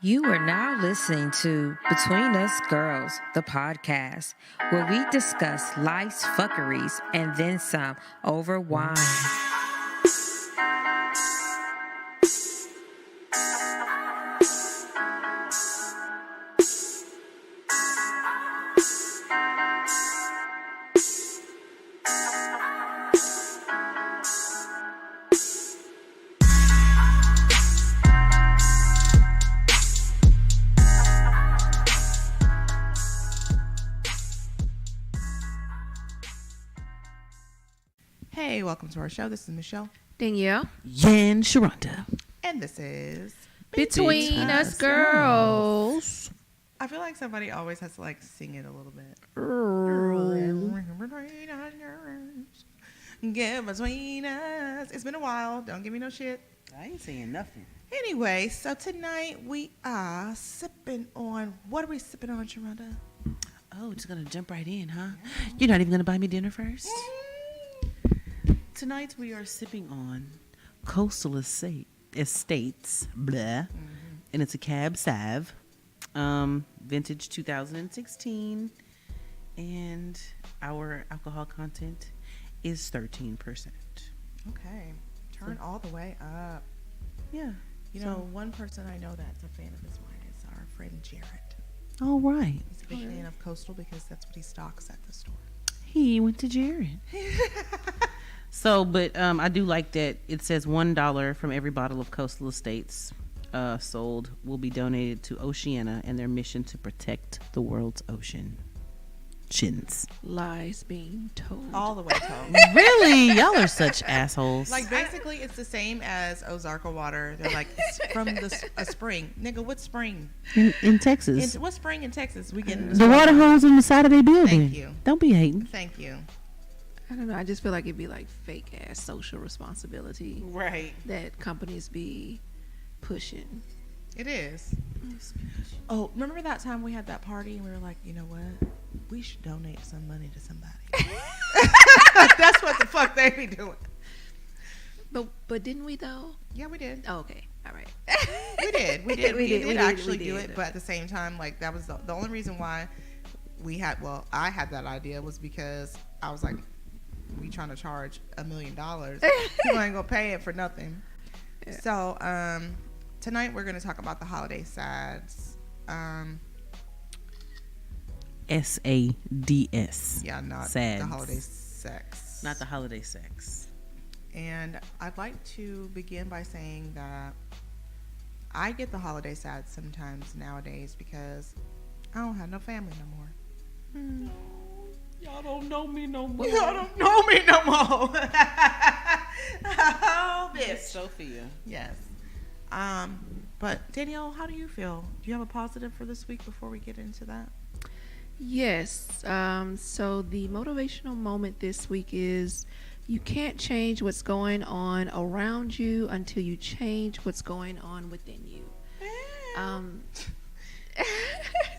You are now listening to Between Us Girls, the podcast, where we discuss life's fuckeries and then some over wine. Hey, welcome to our show. This is Michelle. Danielle. Yan Sharonda. And this is Between Us Girls. I feel like somebody always has to like sing it a little bit. Get between us. It's been a while. Don't give me no shit. I ain't saying nothing. Anyway, so tonight we are sipping on, what are we sipping on, Sharonda? Oh, just gonna jump right in, huh? You're not even gonna buy me dinner first? Tonight we are sipping on Coastal Estates, blah, and it's a Cab Sav, vintage 2016, and our alcohol content is 13%. Okay. Turn all the way up. Yeah. You know, one person I know that's a fan of this wine is our friend Jared. All right. He's a big fan of Coastal because that's what he stocks at the store. He went to Jared. So, but I do like that it says $1 from every bottle of Coastal Estates sold will be donated to Oceana and their mission to protect the world's ocean. Shins. Lies being told. All the way told. Really? Y'all are such assholes. Like, basically, it's the same as Ozarka water. They're like, it's from a spring. Nigga, what spring? In Texas. What spring in Texas? We getting The water hose on the side of their building. Thank you. Don't be hating. Thank you. I don't know. I just feel like it'd be like fake ass social responsibility Right. that companies be pushing. It is. Oh, remember that time we had that party and we were like, you know what? We should donate some money to somebody. That's what the fuck they be doing. But didn't we though? Yeah, we did. Oh, okay. All right. We did. We did actually do it, did. but at the same time, like, that was the only reason why I had that idea was because I was like, we trying to charge $1 million. People ain't gonna pay it for nothing. Yeah. So tonight we're gonna talk about the holiday sads. SADS. Yeah, not Sads. the holiday sex. Not the holiday sex. And I'd like to begin by saying that I get the holiday sads sometimes nowadays because I don't have no family no more. Y'all don't know me no more. Y'all don't know me no more. Oh, bitch. Sophia. Yes. But Danielle, how do you feel? Do you have a positive for this week before we get into that? Yes. So the motivational moment this week is you can't change what's going on around you until you change what's going on within you.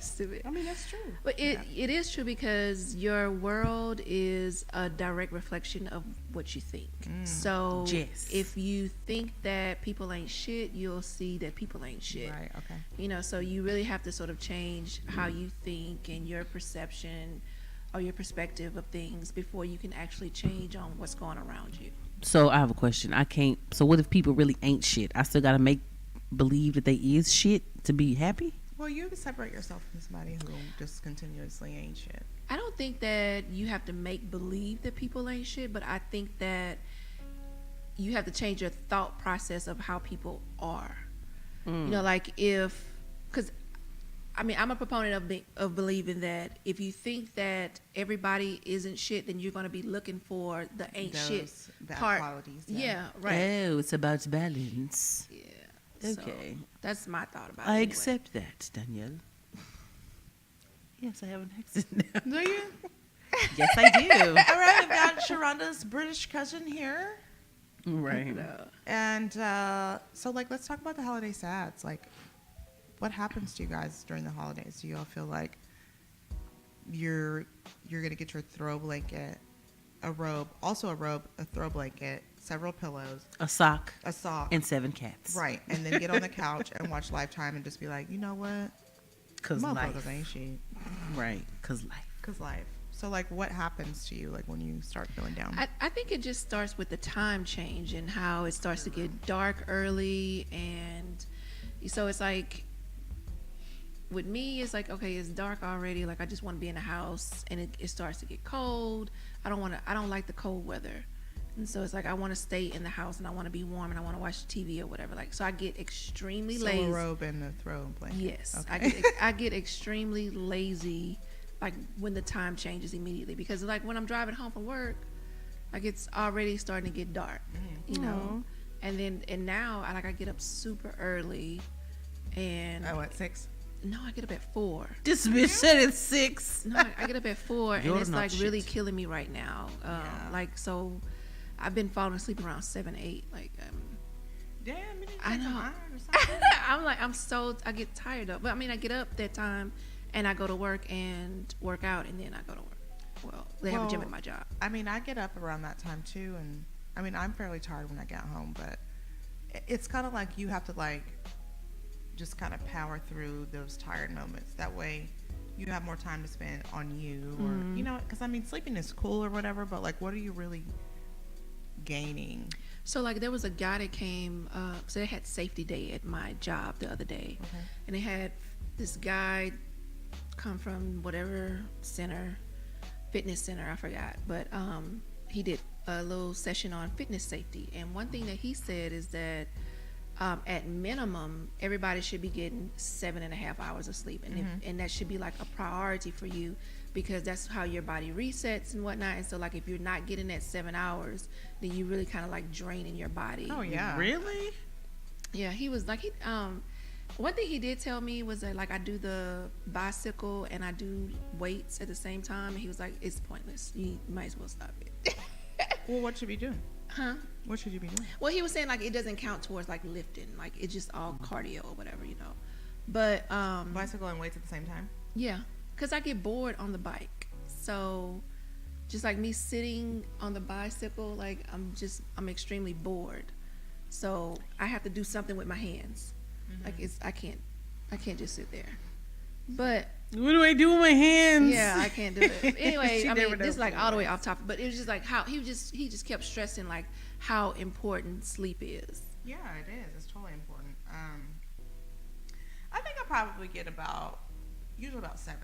Stupid. I mean, that's true. But it is true because your world is a direct reflection of what you think. So Yes. if you think that people ain't shit, you'll see that people ain't shit. Right, okay. You know, so you really have to sort of change how you think and your perception or your perspective of things before you can actually change on what's going around you. So I have a question. So what if people really ain't shit? I still gotta believe that they is shit to be happy? Well, you can separate yourself from somebody who just continuously ain't shit. I don't think that you have to make believe that people ain't shit, but I think that you have to change your thought process of how people are. You know, like because I mean, I'm a proponent of believing that if you think that everybody isn't shit, then you're going to be looking for the ain't Those shit bad part. qualities. Yeah, right. Oh, it's about balance. Yeah. Okay. So that's my thought about it. I anyway. accept that, Danielle. Yes, I have an accent now. Do you? Yes, I do. All right, I've got Sharonda's British cousin here. Right. And so, like, let's talk about the holiday sads. Like, what happens to you guys during the holidays? Do you all feel like you're gonna get your throw blanket, a robe, a throw blanket, several pillows, A sock a sock, and 7 cats. right, and then get on the couch and watch Lifetime and just be like, you know what? Cause Motherfuckers life. ain't shit. Right. Cause life. Cause life. So like, what happens to you like when you start feeling down? I think it just starts with the time change and how it starts to get dark early, and so it's like with me, it's like, okay, it's dark already. Like I just want to be in the house, and it starts to get cold. I don't like the cold weather, and so it's like I want to stay in the house and I want to be warm and I want to watch TV or whatever. Like so, I get extremely So lazy. a robe and a throw blanket. Yes, Okay. I get extremely lazy, like when the time changes immediately, because like when I'm driving home from work, like it's already starting to get dark, you know, and now I get up super early, and Oh, at 6? no, I get up at 4. This bitch said it's 6. No, I get up at 4, and You're it's not like really shit. killing me right now. Like so, I've been falling asleep around 7, 8. Like Damn, you didn't I take some know. iron or something? I get tired of. But I mean, I get up that time, and I go to work and work out, and then I go to work. Well, they have a gym Well, at my job. I mean, I get up around that time too, and I mean, I'm fairly tired when I get home, but it's kind of like you have to like just kind of power through those tired moments. That way, you have more time to spend on you, or you know, because I mean, sleeping is cool or whatever, but like, what are you really gaining? So like there was a guy that came, so they had safety day at my job the other day, and they had this guy come from whatever fitness center, I forgot, but he did a little session on fitness safety, and one thing that he said is that at minimum everybody should be getting 7.5 hours of sleep, and and that should be like a priority for you, because that's how your body resets and whatnot. And so like if you're not getting that 7 hours, then you really kind of like draining your body. Oh yeah, Really? Yeah, he was like one thing he did tell me was that like I do the bicycle and I do weights at the same time, and he was like, it's pointless, you might as well stop it. Well, what should we do? Huh? What should you be doing? Well, he was saying like it doesn't count towards like lifting, like it's just all cardio or whatever, you know. But Bicycle and weights at the same time? yeah, because I get bored on the bike, so just like me sitting on the bicycle, like I'm extremely bored, so I have to do something with my hands. Like I can't just sit there. But What do I do with my hands? yeah, I can't do it. Anyway, She I never mean, this knows is like what all the it way is. off topic, but it was just like how he just kept stressing like how important sleep is. Yeah, it is. It's totally important. I think I probably get usually about 7.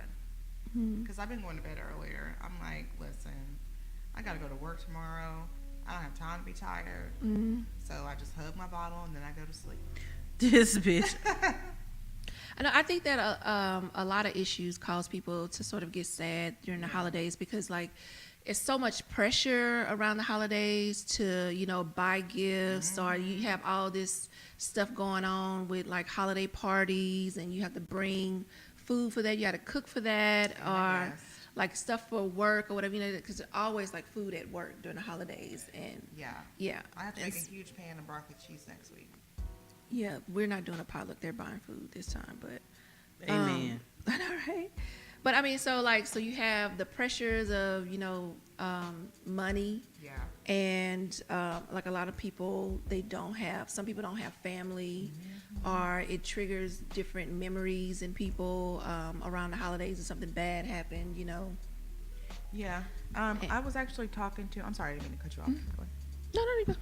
Because I've been going to bed earlier. I'm like, listen, I got to go to work tomorrow. I don't have time to be tired. So I just hug my bottle and then I go to sleep. This bitch. I know. I think that a lot of issues cause people to sort of get sad during the holidays, because like it's so much pressure around the holidays to, you know, buy gifts, or you have all this stuff going on with like holiday parties, and you have to bring food for that, you got to cook for that, or Yes. like stuff for work or whatever, you know, because there's always like food at work during the holidays. And Yeah. I have to make a It's- huge pan of broccoli cheese next week. yeah, we're not doing a potluck, they're buying food this time, but Amen. I know, right? But I mean, so you have the pressures of, you know, money, Yeah. and like a lot of people, some people don't have family, or it triggers different memories in people around the holidays, if something bad happened, you know. Yeah. I was actually talking to, I'm sorry, I didn't mean to cut you off. Go ahead. No.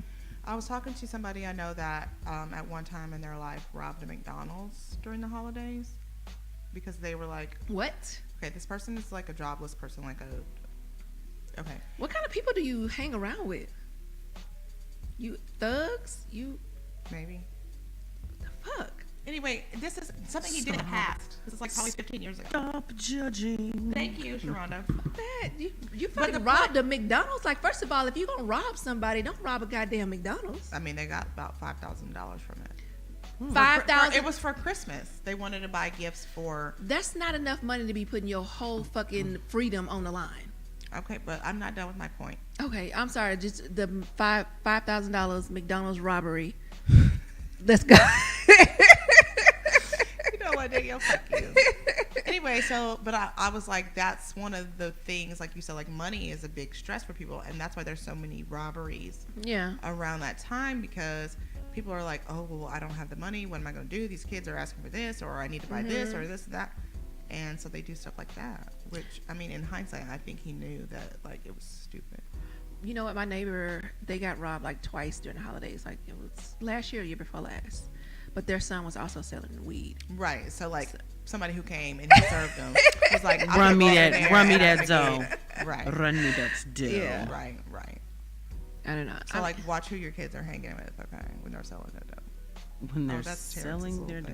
I was talking to somebody I know that at one time in their life robbed a McDonald's during the holidays, because they were like, What? okay, this person is like a jobless person, okay. What kind of people do you hang around with? You thugs? You Maybe. the fuck? Anyway, this is something he did in the past. This is like probably 15 years ago. Stop judging. Thank you, Sharonda. That you But fucking the robbed a McDonald's? Like, first of all, if you're gonna rob somebody, don't rob a goddamn McDonald's. I mean, they got about $5,000 from it. $5,000. It was for Christmas. They wanted to buy gifts for. That's not enough money to be putting your whole fucking freedom on the line. Okay, but I'm not done with my point. Okay, I'm sorry. Just the $5,000 McDonald's robbery. Let's go. You know, what, Danielle? Fuck you. Anyway, but I was like, that's one of the things, like you said, like money is a big stress for people, and that's why there's so many robberies. Yeah. Around that time, because people are like, oh, well, I don't have the money. What am I going to do? These kids are asking for this, or I need to buy this, or this and that. And so they do stuff like that, which, I mean, in hindsight, I think he knew that, like, it was stupid. You know what? My neighbor, they got robbed like twice during the holidays. Like it was last year, or year before last. But their son was also selling weed. Right. So, like, somebody who came and he served them was like, run me that dough. Right. Run me that dough. Yeah. Right. I don't know. So, like, watch who your kids are hanging with, okay, when they're selling that dough. When they're selling their dough.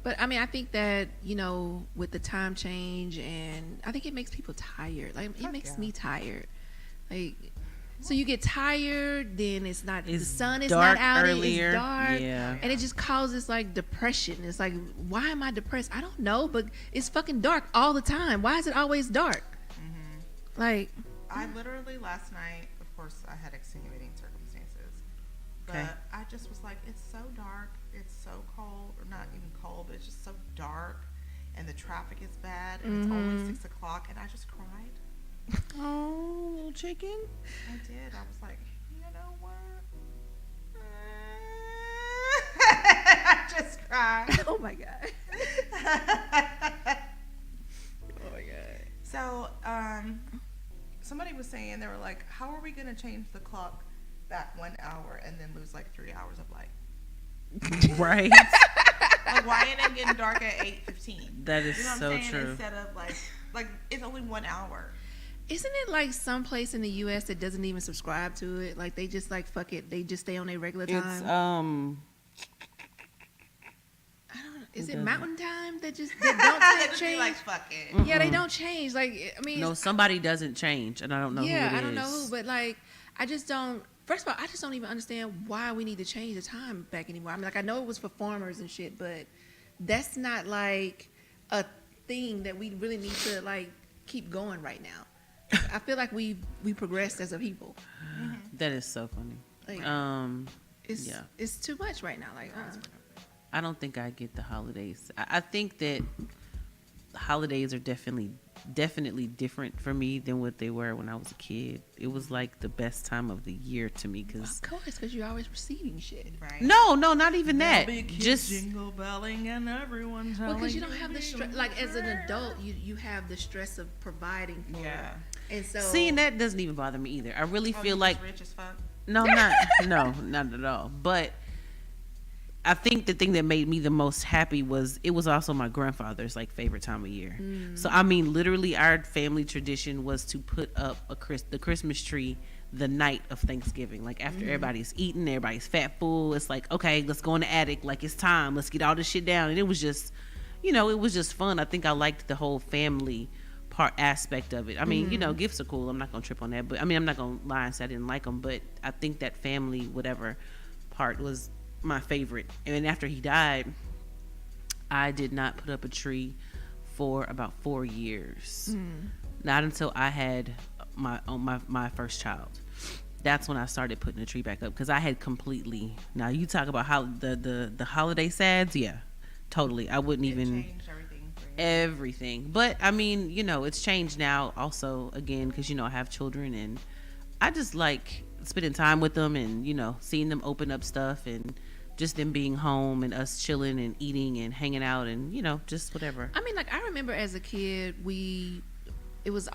But I mean, I think that, you know, with the time change, and I think it makes people tired. Like it makes me tired. Like, so you get tired, then the sun is not out, earlier. It's dark, yeah. And it just causes like depression. It's like, why am I depressed? I don't know, but it's fucking dark all the time. Why is it always dark? Mm-hmm. Like, I literally last night, of course, I had extenuating circumstances, but I just was like, it's so dark. It's so cold, or not even cold, but it's just so dark, and the traffic is bad, and it's only 6 o'clock, and I just cried. Oh, little chicken. I did. I was like, you know what? I just cried. oh my god. Oh my god. So, somebody was saying, they were like, how are we going to change the clock back 1 hour and then lose like 3 hours of light? Right. Like, why ain't it getting dark at 8:15? That is you know what so I'm saying? true. Instead of like it's only 1 hour. Isn't it like some place in the U.S. that doesn't even subscribe to it? Like they just like fuck it. They just stay on their regular time. It's I don't know. Is it Mountain Time that don't change? Like fuck it. Yeah, they don't change. Like I mean, no, somebody doesn't change, and I don't know. Yeah, who it I don't know is. who, but like I just don't. First of all, I just don't even understand why we need to change the time back anymore. I mean, like I know it was for farmers and shit, but that's not like a thing that we really need to like keep going right now. I feel like we progressed as a people. That is so funny. Like, it's too much right now. Like, I don't think I get the holidays. I think that holidays are definitely different for me than what they were when I was a kid. It was like the best time of the year to me because of course, because you're always receiving shit. Right. No, not even that. Just jingle belling and everyone telling. Well, because you don't have the stress. Like as an adult, you have the stress of providing for. Yeah. And so seeing that doesn't even bother me either. I really feel like rich as fuck. no, not at all. But I think the thing that made me the most happy was it was also my grandfather's like favorite time of year. So I mean, literally, our family tradition was to put up the Christmas tree the night of Thanksgiving. Like after everybody's eaten, everybody's fat full. It's like, okay, let's go in the attic. Like it's time. Let's get all this shit down. And it was just, it was just fun. I think I liked the whole family part aspect of it. I mean, gifts are cool. I'm not gonna trip on that. But I mean, I'm not gonna lie and say I didn't like them. But I think that family whatever part was my favorite. And then after he died, I did not put up a tree for about 4 years. Not until I had my first child. That's when I started putting the tree back up because I had completely. Now you talk about how the holiday sads, yeah, totally. I wouldn't even changed everything. But I mean, it's changed now. Also, again, because I have children and I just like spending time with them and seeing them open up stuff and just them being home and us chilling and eating and hanging out and just whatever. I mean, like I remember as a kid, I was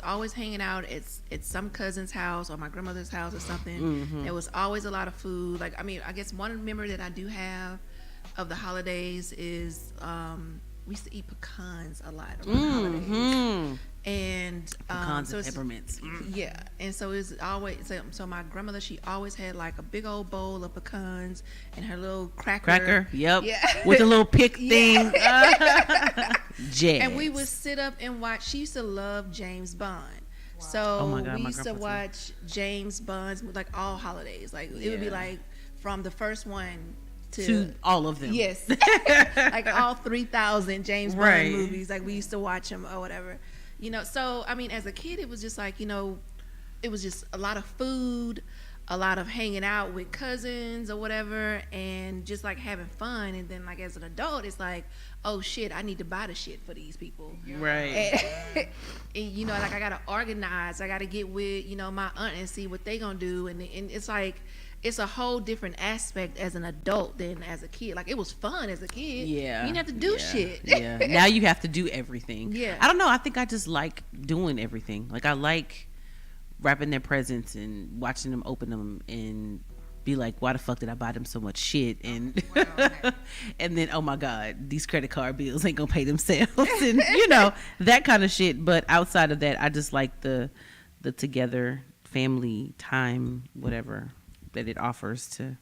always hanging out at some cousin's house or my grandmother's house or something. There was always a lot of food. Like I mean, I guess one memory that I do have of the holidays is we used to eat pecans a lot around the holidays. And pecans and peppermints. Yeah, and so it's always so my grandmother, she always had like a big old bowl of pecans and her little cracker. Yep. Yeah. With a little pick thing. Jazz. And we would sit up and watch. She used to love James Bond. Wow. So oh my God, we used to watch James Bond's like all holidays. Like it would be like from the first one to all of them. Yes. Like all 3,000 James Bond movies. Like we used to watch them or whatever. So I mean, as a kid, it was just like, it was just a lot of food. a lot of hanging out with cousins or whatever and just like having fun. And then like as an adult, it's like, oh shit, I need to buy the shit for these people. Right. And you know, like I gotta organize. I gotta get with, you know, my aunt and see what they gonna do. And it's like, it's a whole different aspect as an adult than as a kid. Like it was fun as a kid. Yeah. You didn't have to do shit. Yeah. Now you have to do everything. Yeah. I don't know. I think I just like doing everything. Like I like wrapping their presents and watching them open them and be like, why the fuck did I buy them so much shit? And and then, oh my God, these credit card bills ain't gonna pay themselves. And you know, that kind of shit. But outside of that, I just like the together family time, whatever that it offers to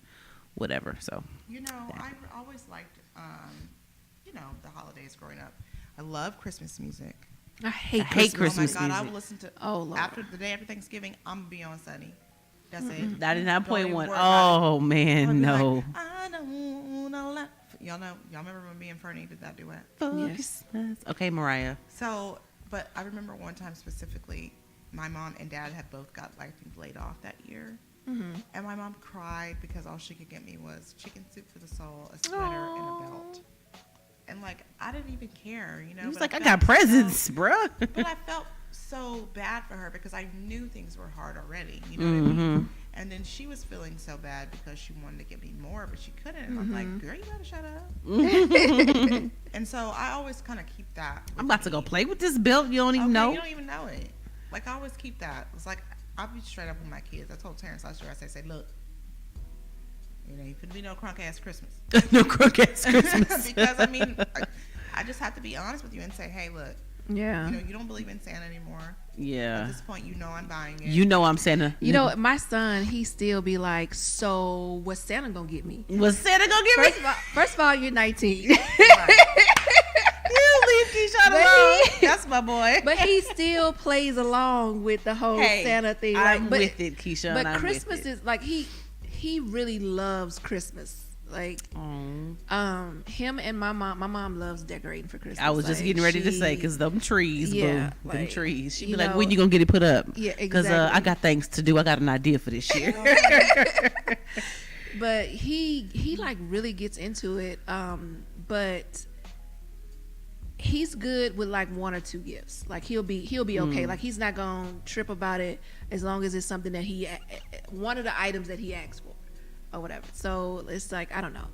whatever. So You know, I always liked, you know, the holidays growing up. I love Christmas music. I hate Christmas Oh my God, I music. would listen to. Oh, Lord. The day after Thanksgiving, I'm gonna be on Sunny. That's it. 99.1. Don't even worry about Oh it. I'll man, be no. like, I don't know. Y'all remember when me and Fernie did that duet? Yes. Okay, Mariah. So, but I remember one time specifically, my mom and dad had both got, I think, laid off that year. Mm-hmm. And my mom cried because all she could get me was chicken soup for the soul, a sweater, and a belt. And like, I didn't even care, you know. He was but like, I felt got presents, bruh. But I felt so bad for her because I knew things were hard already, you know what I mean? And then she was feeling so bad because she wanted to get me more, but she couldn't. And I'm like, girl, you gotta shut up. And so I always kind of keep that. I'm about to go play with this belt. You don't even know. You don't even know it. Like, I always keep that. It's like, I'll be straight up with my kids. I told Terrence last year, I say, look, you know, you couldn't be no crunk ass Christmas. No crook ass Christmas. Because, I mean, I just have to be honest with you and say, hey, look, Yeah. you know, you don't believe in Santa anymore. At Yeah. this point, you know I'm buying it. You know I'm Santa. You know, my son, he still be like, so what's Santa gonna get me? Was Santa gonna give me? First of all, you're 19. You leave Keyshawn But alone. he- That's my boy. But he still plays along with the whole Hey, Santa thing. Like, I'm with it, Keyshawn. But I'm Christmas with it. is like he really loves Christmas. Like him and my mom loves decorating for Christmas. I was just Like, getting ready to say, because them trees, Yeah, boo. Them like, trees. She'd be you like, know- when you gonna get it put up? Yeah, Because exactly. I got things to do. I got an idea for this year. But he like really gets into it. But he's good with like one or two gifts. Like he'll be okay. Like he's not gonna trip about it as long as it's something that he one of the items that he asked for or whatever. So it's like, I don't know.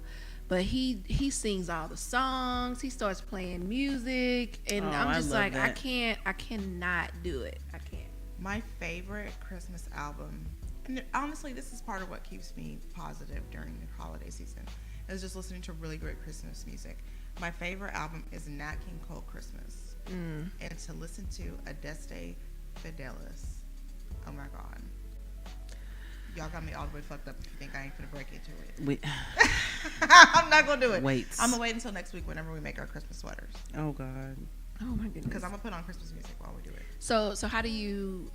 But he sings all the songs. He starts playing music, and Oh, I'm I just love like, that. I cannot do it. I can't. My favorite Christmas album, and honestly, this is part of what keeps me positive during the holiday season, is just listening to really great Christmas music. My favorite album is Nat King Cole Christmas, and to listen to Adeste Fidelis. Oh my God. Y'all got me all the way fucked up if you think I ain't gonna break into it. Wait. I'm not gonna do it. Wait. I'm gonna wait until next week whenever we make our Christmas sweaters, Oh God. Oh my goodness. because I'm gonna put on Christmas music while we do it. So how do you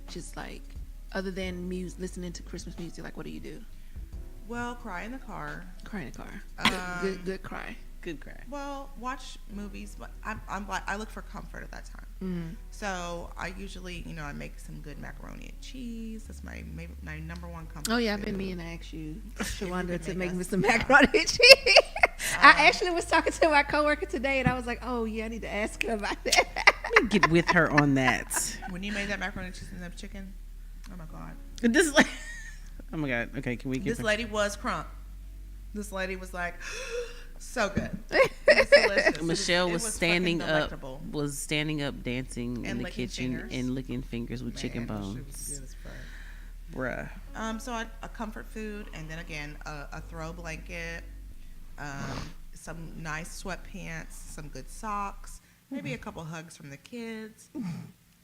just like, other than listening to Christmas music, like what do you do? Well, cry in the car. Cry in the car. Good cry. Good cry. Well, watch movies, but I look for comfort at that time. So I usually, you know, I make some good macaroni and cheese. That's my number one comfort. Oh yeah, I've been food. meaning to ask you, Shawanda, can to make make me us- some macaroni and cheese. I actually was talking to my coworker today, and I was like, oh yeah, I need to ask her about that. Let me get with her on that. When you made that macaroni and cheese and that chicken, oh my God, This is like, oh my God. Okay, can we get this her? lady was crunk. This lady was like, so good. It was delicious. Michelle It was fucking standing up, delectable. dancing in And the licking kitchen fingers. and licking fingers with chicken Man, that shit was bones. good as fuck. Bruh. So a comfort food, and then again a throw blanket, some nice sweatpants, some good socks, maybe a couple hugs from the kids,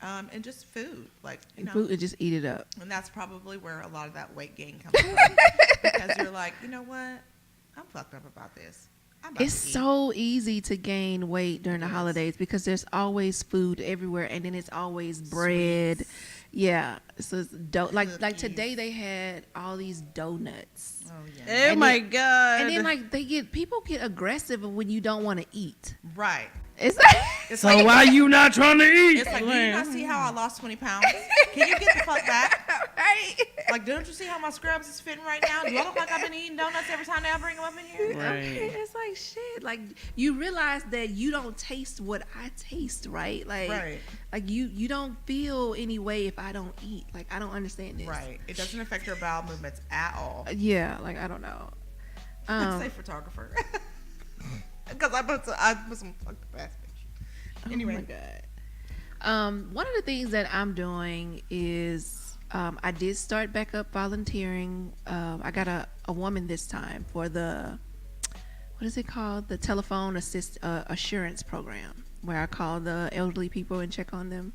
and just food, like, you know. Food and just eat it up. And that's probably where a lot of that weight gain comes from, because you're like, you know what, I'm fucked up about this. I'm about It's to eat. so easy to gain weight during the It is. holidays because there's always food everywhere, and then it's always bread. Sweets. Yeah, so it's like Cookies. today they had all these donuts. Oh yeah. Oh And my then- God. And then like people get aggressive when you don't want to eat. Right. It's like, It's so like, why you not trying to eat? it's like, do you not see how I lost 20 pounds? Can you get the fuck back? right? Like, don't you see how my scrubs is fitting right now? Do I look like I've been eating donuts every time I bring them up in here? Right. It's like shit. Like you realize that you don't taste what I taste, right? Like, Right. like you don't feel any way if I don't eat. Like I don't understand this. Right. It doesn't affect your bowel movements at all. Yeah. Like I don't know. Say photographer. Because I put some fucked up ass picture. Anyway. Oh my god. One of the things that I'm doing is I did start back up volunteering. I got a woman this time for the, what is it called? The telephone assurance program, where I call the elderly people and check on them.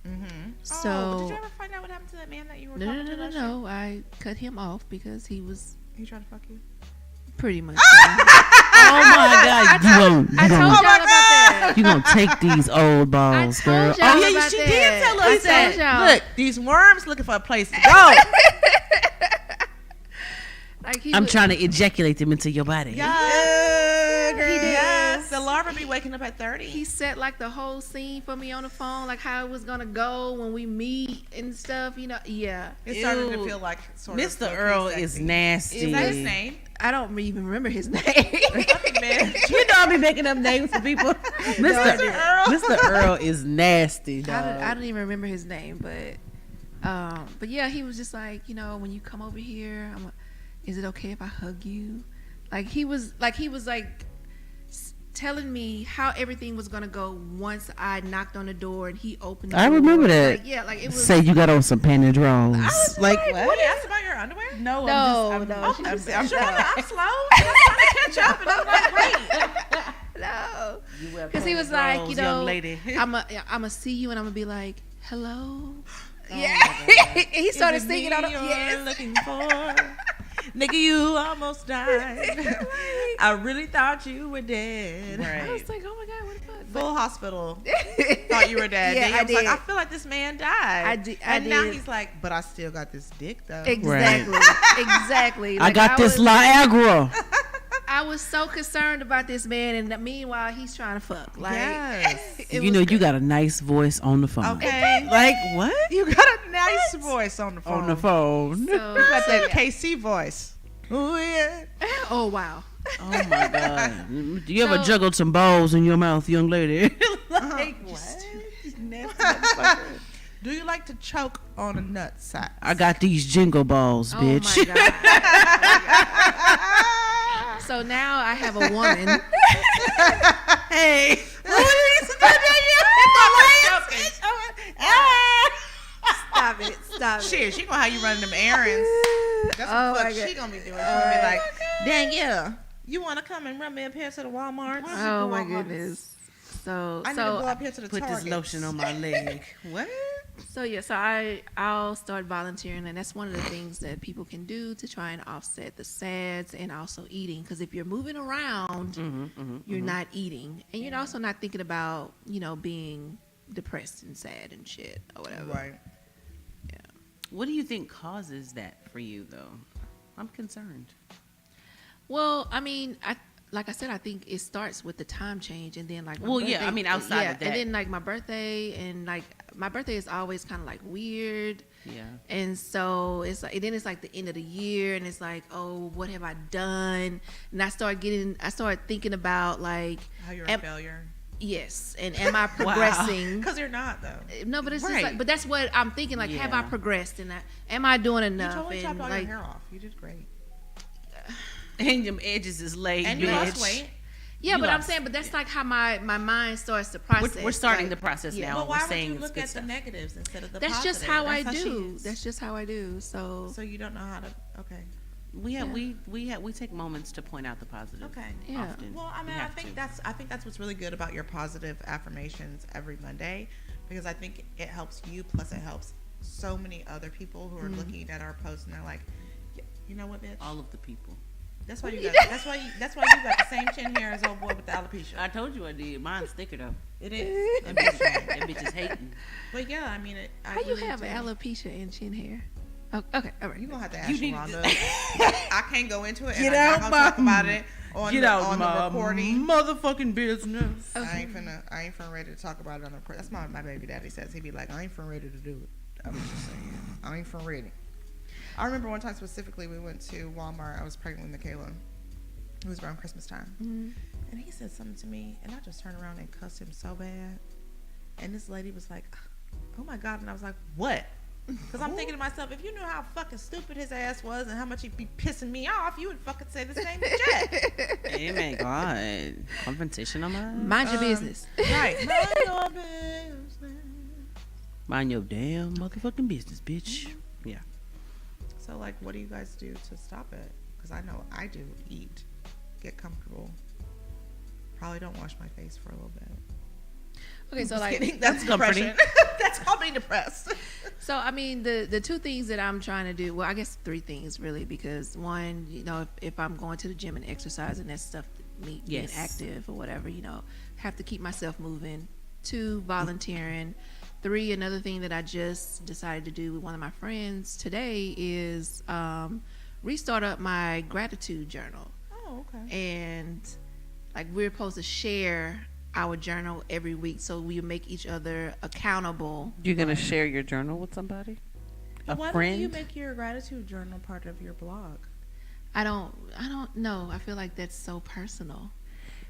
Mm-hmm. So did you ever find out what happened to that man that you were no, talking no, to? no, last no, year? no. I cut him off because he was He tried to fuck you? pretty much. Oh my God, I told y'all about that. you gonna take these old balls, I girl. told y'all Oh yeah, about she that. did tell us I that. told y'all. Look, these worms looking for a place to go. Like he I'm was, trying to ejaculate them into your body. Yeah, girl. he did. Yes. The larva be waking up at 30. He set like the whole scene for me on the phone, like how it was gonna go when we meet and stuff. You know, yeah. It started to Ew. feel like sort of Mr. low-key Earl sexy. is nasty. Is that his name? I don't even remember his name. Man. You know I be making up names for people. Mr. Earl. Mr. Earl is nasty, dog. I don't even remember his name, but yeah, he was just like, you know, when you come over here, is it okay if I hug you? Like he was telling me how everything was gonna go once I knocked on the door and he opened the I door. remember that. Like, yeah, like it was. Say you got on some panty drawers. Like, what? You asked about your underwear? No, no, I'm she was- slow. I'm trying to catch up, and I'm like, wait. no. You Because he was like, you know, young lady. I'm gonna see you and I'm gonna be like, hello. Oh Yeah, he started Is it singing me on the. you're Yes. looking for? Nigga, you almost died. I really thought you were dead. I was like, oh my god, what the fuck? Full hospital. Thought you were dead. Yeah, Then I was like, did. I feel like this man died. I did- And now did. he's like, but I still got this dick though. Exactly. Exactly. I Like, got this was, Viagra. I was so concerned about this man, and meanwhile he's trying to fuck. Like, Yes. it You was know you got a nice voice on the phone. Okay. Like what? You got a nice voice on the phone. On the phone. So, You got that KC voice. Oh yeah. oh wow. Oh my God. Do you ever So- juggled some balls in your mouth, young lady? Like what? Nasty motherfucker. Do you like to choke on a nut sack? I got these jingle balls, bitch. Oh my god. So now I have a woman. Hey. Stop it. Stop it. Shit, she gonna have you running them errands. That's Oh what my the fuck God. she gonna be doing. She gonna be like, dang yeah, you wanna come and run me up here to the Walmart? Oh my goodness. So I need to go up here to the Put Target. this lotion on my leg. What? So yeah, so I'll start volunteering, and that's one of the things that people can do to try and offset the SADs and also eating. Because if you're moving around, you're not eating, and you're also not thinking about being depressed and sad and shit or whatever. Right. Yeah. What do you think causes that for you, though? I'm concerned. Well, I mean, like I said, I think it starts with the time change, and then like my Well, yeah, birthday- I mean, outside of that. and then like my birthday, and like my birthday is always kind of like weird. Yeah. And so it's like, and then it's like the end of the year, and it's like, oh, what have I done? And I start thinking about like, How you're a failure. yes, and am I progressing? Because you're not though. No, but it's just Right. like, but that's what I'm thinking. Like, have I Yeah. progressed? And am I doing You enough? totally and chopped all like, your hair off. You did great. And them edges is laid, And bitch. you lost weight. yeah, You but I'm lost- saying, but that's like how my mind starts to process. We're starting like, the process yeah. now. But and why we're would saying you it's look good at stuff. the negatives instead of the That's positive? just how I That's she do. is. That's just how I do. So So you don't know how to. Okay. We take moments to point out the positive. Okay. Yeah. Often. Well, I We mean, I have think to. that's what's really good about your positive affirmations every Monday, because I think it helps you. Plus, it helps so many other people who are looking at our posts and they're like, you know what, bitch? all of the people. That's why you got. That's why you got the same chin hair as old boy with the alopecia. I told you I did. Mine's thicker though. It is. That bitch is hating. But yeah, I mean, I how you really have do. alopecia and chin hair? Oh, okay, all right. You gonna have to ask You need Rhonda. to- I can't go into it. Get And I'm out not my- gonna talk about it on Get the, out on my the recording. motherfucking business. I ain't finna ready to talk about it on the recording. That's what my baby daddy says. He'd be like, I ain't finna ready to do it. I was just saying, I ain't finna ready. I remember one time specifically we went to Walmart. I was pregnant with Michaela. It was around Christmas time. Mm-hmm. And he said something to me, and I just turned around and cussed him so bad. And this lady was like, oh my God. And I was like, what? Because I'm thinking to myself, if you knew how fucking stupid his ass was and how much he'd be pissing me off, you would fucking say the same to Jack. Oh my God. Confrontation on mine? Mind your business. Right. Mind your business. Mind your damn motherfucking business, bitch. Yeah. So, like, what do you guys do to stop it? Because I know I do. Eat. Get comfortable. Probably don't wash my face for a little bit. Okay, so Just like kidding. That's comforting. depression. That's called being depressed. So I mean the two things that I'm trying to do, well I guess three things really, because one, you know, if I'm going to the gym and exercising, that's stuff that me being Yes. active or whatever, you know, have to keep myself moving. Two, volunteering. Three, another thing that I just decided to do with one of my friends today is restart up my gratitude journal. Oh, okay. And like we're supposed to share our journal every week so we make each other accountable. You're going to share your journal with somebody? A Why friend? don't you make your gratitude journal part of your blog? I don't know. I feel like that's so personal.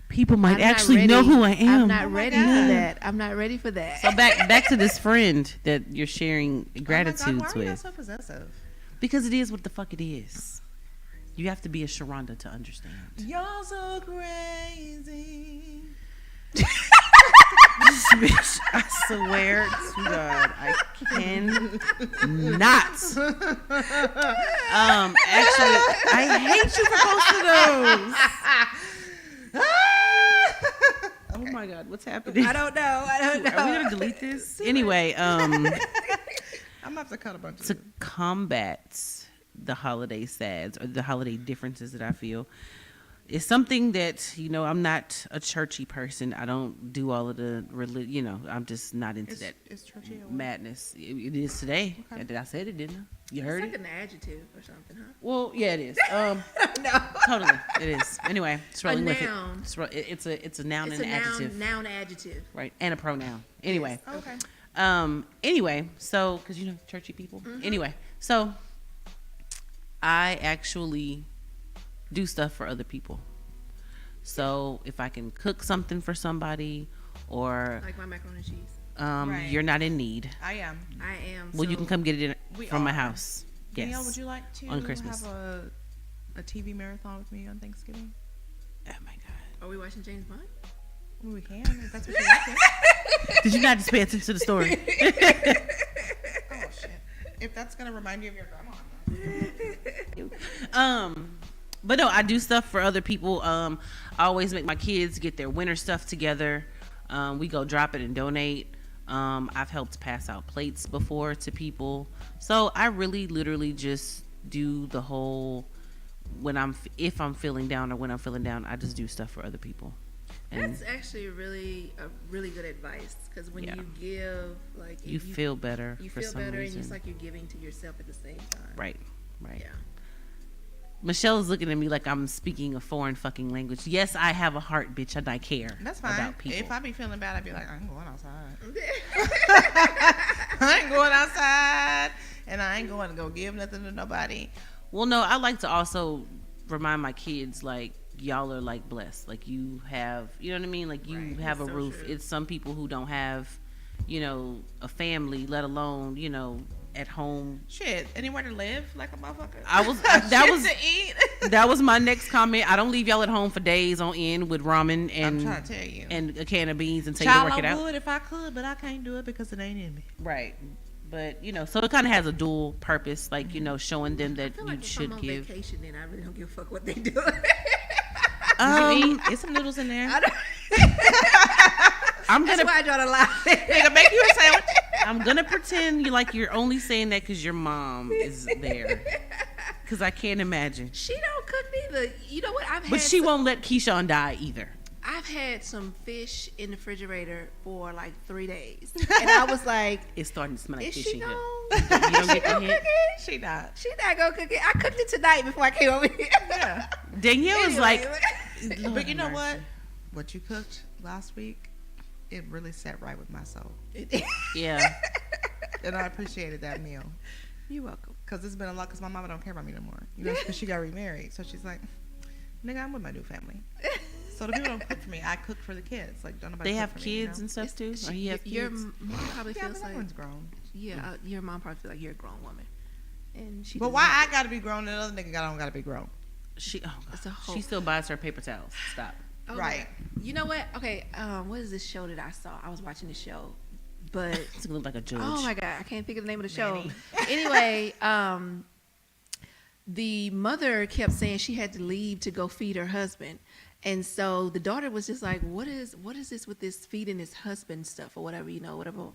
People might I'm not actually know ready. who I am. I'm not Oh my ready God. for that. I'm not ready for that. So back to this friend that you're sharing gratitudes oh my God, why are you with. so possessive? Because it is what the fuck it is. You have to be a Sharonda to understand. Y'all so crazy. This bitch, I swear to God, I cannot. Actually, I hate you for posting those. Oh my God, what's happening? I don't know. Are we gonna delete this? Anyway, I'm gonna have to cut a bunch to of combat the holiday sads or the holiday differences that I feel, it's something that, you know, I'm not a churchy person. I don't do all of the you know, I'm just not into that Is churchy a word? madness. It is today. Okay. I said it, didn't I? You heard It's like it? an adjective or something, huh? Well, yeah, it is. No. Totally, it is. Anyway, just rolling with it. noun. It's a noun It's and a an adjective, noun adjective. right? And a pronoun. Anyway, Okay. Anyway, so because you know churchy people. Anyway, so I actually do stuff for other people. So if I can cook something for somebody, or Like my macaroni and cheese. Right. you're not in need, I am. I am. well, you so- can come get it We from my are. house. Yes. Danielle, would you like to On Christmas. have a TV marathon with me on Thanksgiving? Oh my God! Are we watching James Bond? Well, we can, if that's what you like. Did you not just pay attention to the story? Oh, shit. If that's going to remind you of your grandma. But no, I do stuff for other people. I always make my kids get their winter stuff together. We go drop it and donate. I've helped pass out plates before to people. So I really literally just do the whole if I'm feeling down or when I'm feeling down, I just do stuff for other people. And That's actually a really good advice, because when Yeah. you give, like you feel better you for feel some better, reason. and it's like you're giving to yourself at the same time. Right. Yeah. Michelle is looking at me like I'm speaking a foreign fucking language. Yes, I have a heart, bitch, and I care That's fine. about people. If I be feeling bad, I'd be like, I ain't going outside. I ain't going outside. And I ain't going to go give nothing to nobody. Well, no, I like to also remind my kids, like, y'all are like blessed. Like, you have, you know what I mean? Like, you Right. have That's a so roof. true. It's some people who don't have, you know, a family, let alone, you know, at home. Shit, anywhere to live like a motherfucker. That was my next comment. I don't leave y'all at home for days on end with ramen I'm trying to tell you. and a can of beans and tell Child, you to work it I out. would if I could, but I can't do it because it ain't in me. Right. But, you know, so it kind of has a dual purpose, like, you know, showing them I that feel you like if should I'm on give. vacation, then I really don't give a fuck what they do. Get some noodles in there. I'm That's gonna why I draw the line. Nigga, make you a sandwich. I'm gonna pretend you're only saying that because your mom is there. Because I can't imagine. She don't cook neither. You know what? But she won't let Keyshawn die either. I've had some fish in the refrigerator for like 3 days, and I was like, It's starting to smell like "Is fish she in here. gonna? You don't get the hint? She not. She not gonna cook it. I cooked it tonight before I came over here." Yeah. Danielle is like, Anyway. But you know what? What you cooked last week, it really sat right with my soul. yeah. And I appreciated that meal. You're welcome. because it's been a lot. Because my mama don't care about me no more. You know, because she got remarried. So she's like, nigga, I'm with my new family. So the people don't cook for me. I cook for the kids. Like, don't nobody. They cook have for kids me, you know? and stuff too. Or he have Your kids. mom probably Yeah, feels but like everyone's grown. yeah, your mom probably feels like you're a grown woman, and she. But does why not. I gotta be grown and the other nigga don't gotta be grown? She It's a whole- she still buys her paper towels. Stop. Oh, Right. You know what? Okay. What is this show that I saw? I was watching this show, but It's gonna look like a judge. oh my god, I can't think of the name of the show. Manny. Anyway, the mother kept saying she had to leave to go feed her husband, and so the daughter was just like, "What is this with this feeding his husband stuff or whatever, whatever."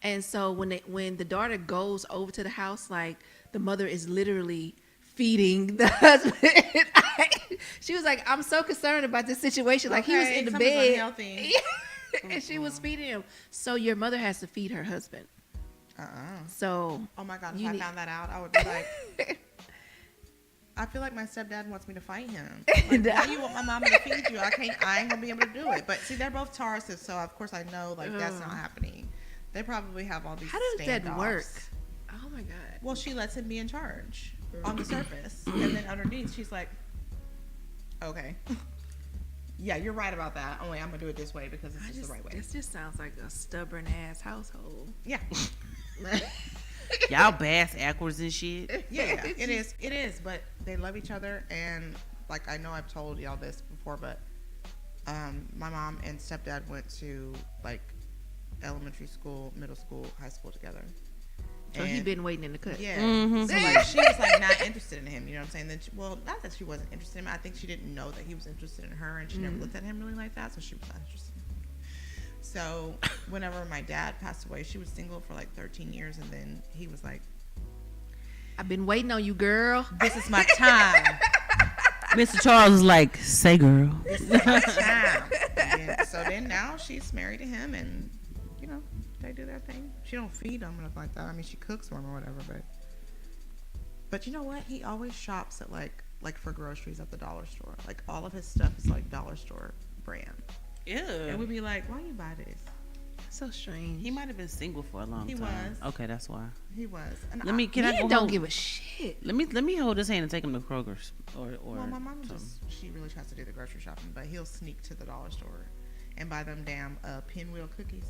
And so when the daughter goes over to the house, like the mother is literally feeding the husband. She was like, "I'm so concerned about this situation." Like he was Okay, in the something's bed, unhealthy. and she was feeding him. So your mother has to feed her husband. So Oh my god, if You I need- found that out, I would be like, I feel like my stepdad wants me to fight him. Like, why you want my mama to feed you? I ain't gonna be able to do it. But see, they're both Tauruses, so of course I know like that's not happening. They probably have all these. how does that standoffs. work? Oh my god. Well, she lets him be in charge on the surface, and then underneath, she's like, "Okay, yeah, you're right about that. Only I'm gonna do it this way because this is the right way." This just sounds like a stubborn ass household. Yeah, Y'all bass backwards and shit. yeah, it is. It is, but they love each other, and like I know I've told y'all this before, but my mom and stepdad went to like elementary school, middle school, high school together. So he been waiting in the cut. Yeah. Mhm. So like she was like not interested in him, you know what I'm saying? Then well, not that she wasn't interested in him. I think she didn't know that he was interested in her, and she never looked at him really like that, so she was not interested in him. So whenever my dad passed away, she was single for like 13 years, and then he was like, I've been waiting on you, girl. "This is my time. Mr. Charles is like, say girl. This is my time." And so then now she's married to him, and you know they do their thing. She don't feed him or nothing like that. I mean, she cooks for him or whatever, but you know what? He always shops at like for groceries at the dollar store. Like all of his stuff is like dollar store brand. Ew. And we'd be like, "Why you buy this?" So strange. He might have been single for a long He time. was. Okay, that's why. He was. And Let me. Can I Men go don't hold- give a shit. Let me hold his hand and take him to Kroger's or. Well, my mom something. she really tries to do the grocery shopping, but he'll sneak to the dollar store and buy them damn pinwheel cookies.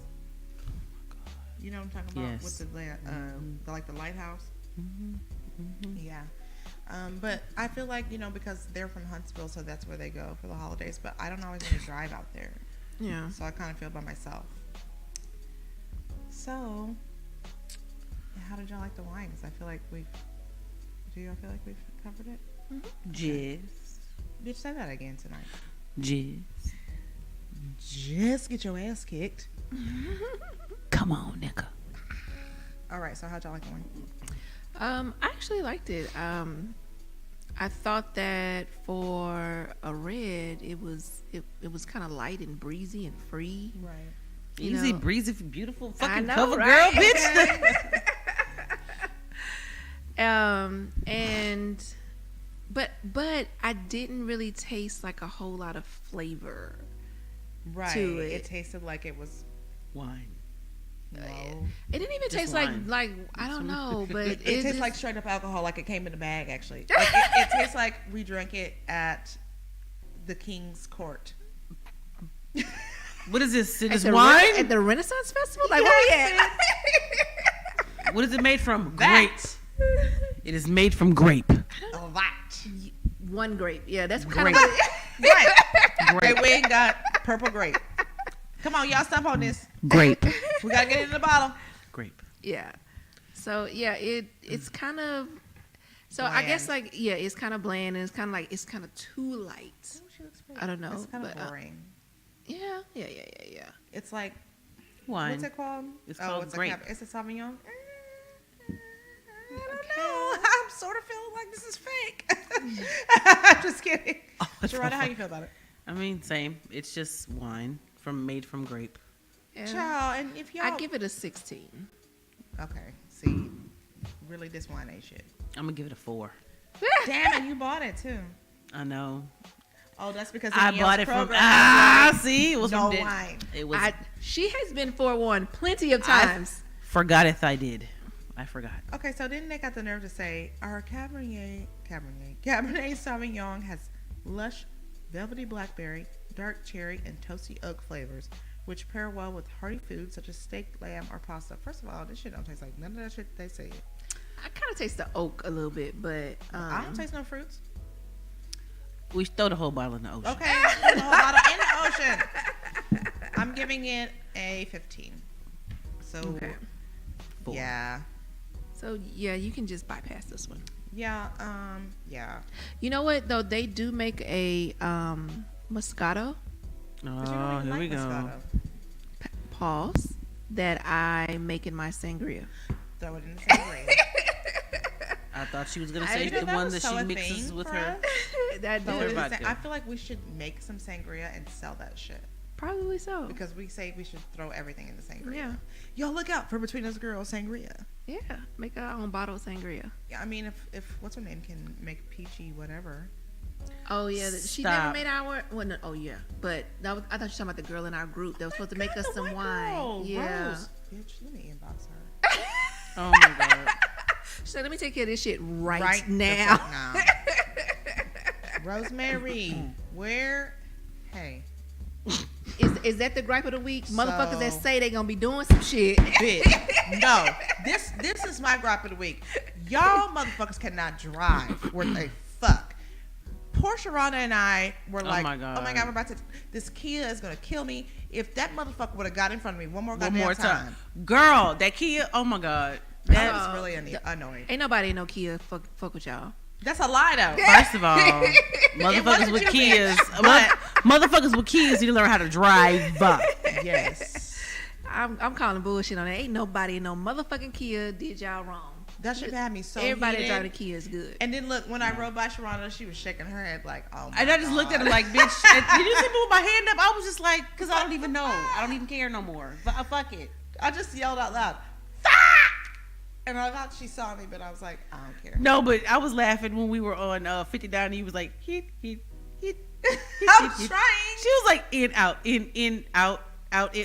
You know what I'm talking about? Yes. With the like the lighthouse. Yeah. But I feel like, because they're from Huntsville, so that's where they go for the holidays. But I don't always want to drive out there. Yeah. So I kind of feel by myself. So, how did y'all like the wines? I feel like do y'all feel like we've covered it? Jizz. Bitch, say that again tonight. Jizz. Just get your ass kicked. Come on, nigga. All right, so how'd y'all like the wine? I actually liked it. I thought that for a red, it was kind of light and breezy and free. Right. You Easy, know, breezy, beautiful, I fucking know, cover right? girl, bitch. But I didn't really taste like a whole lot of flavor. Right. To it. It tasted like it was Wine. low. It didn't even Just taste wine. like I don't know, but It tastes just- like straight up alcohol, like it came in a bag, actually. Like it tastes like we drank it at the King's Court. What is this? It at is the wine? at the Renaissance Festival. Like what we at? What is it made from? That. Grape. It is made from grape. A lot. One grape. Yeah, that's Grape. kind of what Right. Grape. Okay, we ain't got purple grape. Come on, y'all, stop on this. Grape. We gotta get it in the bottle. Grape. Yeah. So yeah, it's kind of. So I guess Bland. it's kind of bland and it's kind of like it's kind of too light. I don't know. It's kind of but, boring. Yeah. It's like, Wine. what's it called? It's called it's grape. It's a Sauvignon. I don't know. I'm sort of feeling like this is fake. I'm just kidding. Oh, it's Sharada, how fine. you feel about it? I mean, same. It's just wine made from grape. Yeah. Child, and if y'all... I give it a 16. Okay, see. Really, this wine ain't shit. I'm gonna give it a 4. Damn it, you bought it too. I know. Oh, that's because I in bought Yale's it from. program, See, it was no from wine. It was. She has been forewarned plenty of times. Forgot if I did. I forgot. Okay, so then they got the nerve to say our Cabernet Sauvignon has lush, velvety blackberry, dark cherry, and toasty oak flavors, which pair well with hearty foods such as steak, lamb, or pasta. First of all, this shit don't taste like none of that shit they say. I kind of taste the oak a little bit, but I don't taste no fruits. We throw the whole bottle in the ocean. Okay, the whole bottle in the ocean. I'm giving it a 15. So, Okay. 4. yeah. So yeah, you can just bypass this one. Yeah, yeah. You know what though? They do make a Moscato Oh, here we go. pause that I make in my sangria. Throw it in the sangria. I thought she was gonna I say didn't the know one was that so she a mixes thing with for her. us. That Throw it does in the vodka. I feel like we should make some sangria and sell that shit. probably so. Because we say we should throw everything in the sangria. Yeah, Y'all look out for Between Us Girls sangria. yeah. Make our own bottle of sangria. Yeah, I mean, if what's her name can make peachy whatever. Oh yeah, she Stop. never made our. Well, no, oh yeah, but that was, I thought you were talking about the girl in our group that was supposed to make us The some white wine. girl, Yeah. Rose. Bitch, let me inbox her. Oh my god. So let me take care of this shit right the now. fuck now. Rosemary, where? Hey, Is that the gripe of the week? Motherfuckers that So- say they gonna be doing some shit. bitch. No, this is my gripe of the week. Y'all motherfuckers cannot drive worth a fuck. Portia Rana and I were like, my God. we're about to. This Kia is gonna kill me. If that motherfucker would have got in front of me one more One more time, time. Girl, that Kia, oh my god. I That was really annoyed. Ain't nobody in no Kia fuck with y'all. That's a lie, though. First of all, motherfuckers wasn't with you, Kias, bitch. But- motherfuckers with Kias, you learn how to drive. Yes, I'm calling bullshit on that. Ain't nobody in no motherfucking Kia did y'all wrong. that shit had me so. Everybody that heated. drive the Kia is good. And then look, when I rode by Sharana, she was shaking her head like, "Oh my And I just looked at her God. like, bitch, did you see me with my hand up? I was just like, because I don't even know. I don't even care no more. Fuck it. I just yelled out loud, "Fuck!" And I thought she saw me, but I was like, I don't care. No, but I was laughing when we were on 59 and he was like, hit. I'm hit. trying. She was like, in, out, in.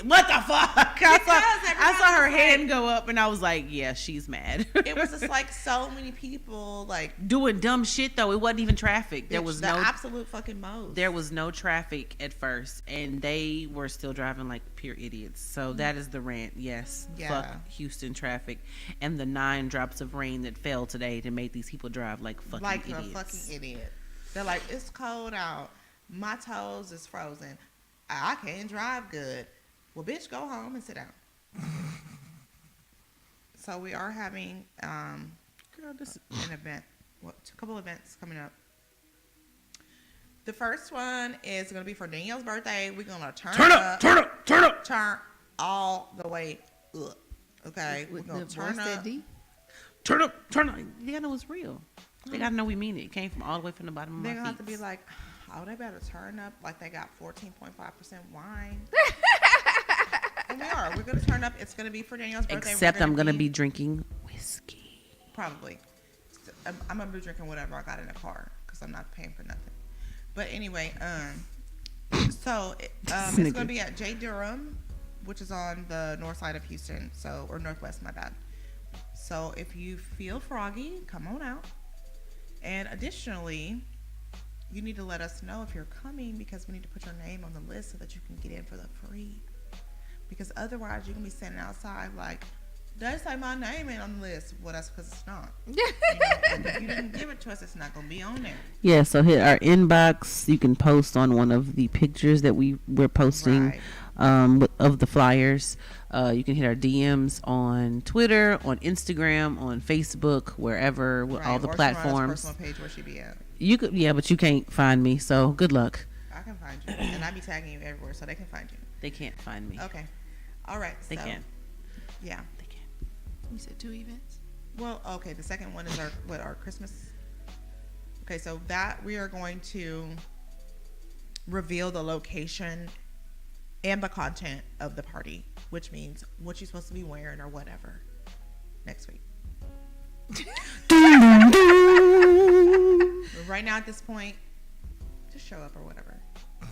What the fuck? I everybody saw her was like- hand go up and I was like, yeah, she's mad. It was just like so many people like doing dumb shit though. It wasn't even traffic. There bitch, was the no absolute fucking most. there was no traffic at first and they were still driving like pure idiots. So that is the rant. Yes. Yeah. Fuck Houston traffic and the 9 drops of rain that fell today to make these people drive like fucking like idiots. a fucking idiot. They're like, it's cold out. My toes is frozen. I can't drive good. Well, bitch, go home and sit down. So we are having Girl, this is an event, a couple events coming up. The first one is going to be for Danielle's birthday. We're going to turn all the way up. Okay, we're With going the to turn voice that up. deep. turn up. They gotta know it's real. They gotta know we mean it. It came from all the way from the bottom of They're my going to feet. have to be like, oh, they better turn up like they got 14.5% wine. And we are. We're going to turn up. It's going to be for Danielle's birthday. We're Except I'm gonna be drinking whiskey. Probably. I'm going to be drinking whatever I got in the car because I'm not paying for nothing. But anyway, so it's going to be at J. Durham, which is on the north side of Houston, or northwest, my bad. So if you feel froggy, come on out. And additionally, you need to let us know if you're coming because we need to put your name on the list so that you can get in for the free. Because otherwise, you're going to be standing outside like, they say my name ain't on the list. Well, that's because it's not. You know, like, if you didn't give it to us, it's not going to be on there. Yeah, so hit our inbox. You can post on one of the pictures that we're posting Right. of the flyers. You can hit our DMs on Twitter, on Instagram, on Facebook, wherever, with all the Or Sharana's platforms. personal page where she be at. You could, yeah, but you can't find me. So good luck. I can find you. And I be tagging you everywhere so they can find you. They can't find me. Okay. All right. They so, can. Yeah. They can. You said 2 events. Well, okay. The second one is our Christmas. Okay, so that we are going to reveal the location and the content of the party, which means what you're supposed to be wearing or whatever next week. But right now at this point, just show up or whatever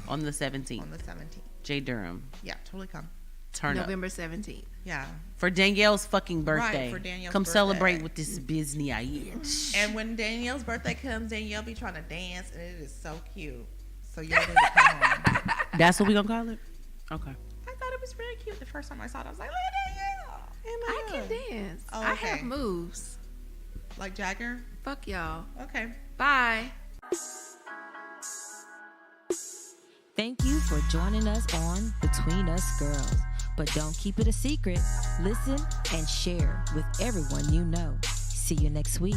On the 17th, on the 17th. J. Durham. Yeah, totally come. turn up. November 17th. Yeah. For Danielle's fucking birthday. for Danielle's Come birthday. celebrate with this Disney here. And when Danielle's birthday comes, Danielle be trying to dance, and it is so cute. So y'all need to come on. That's what we gonna call it? Okay. I thought it was really cute the first time I saw it. I was like, look at Danielle. I can dance. Oh, I okay. have moves. Like Jagger? Fuck y'all. Okay. Bye. Thank you for joining us on Between Us Girls. But don't keep it a secret. Listen and share with everyone you know. See you next week.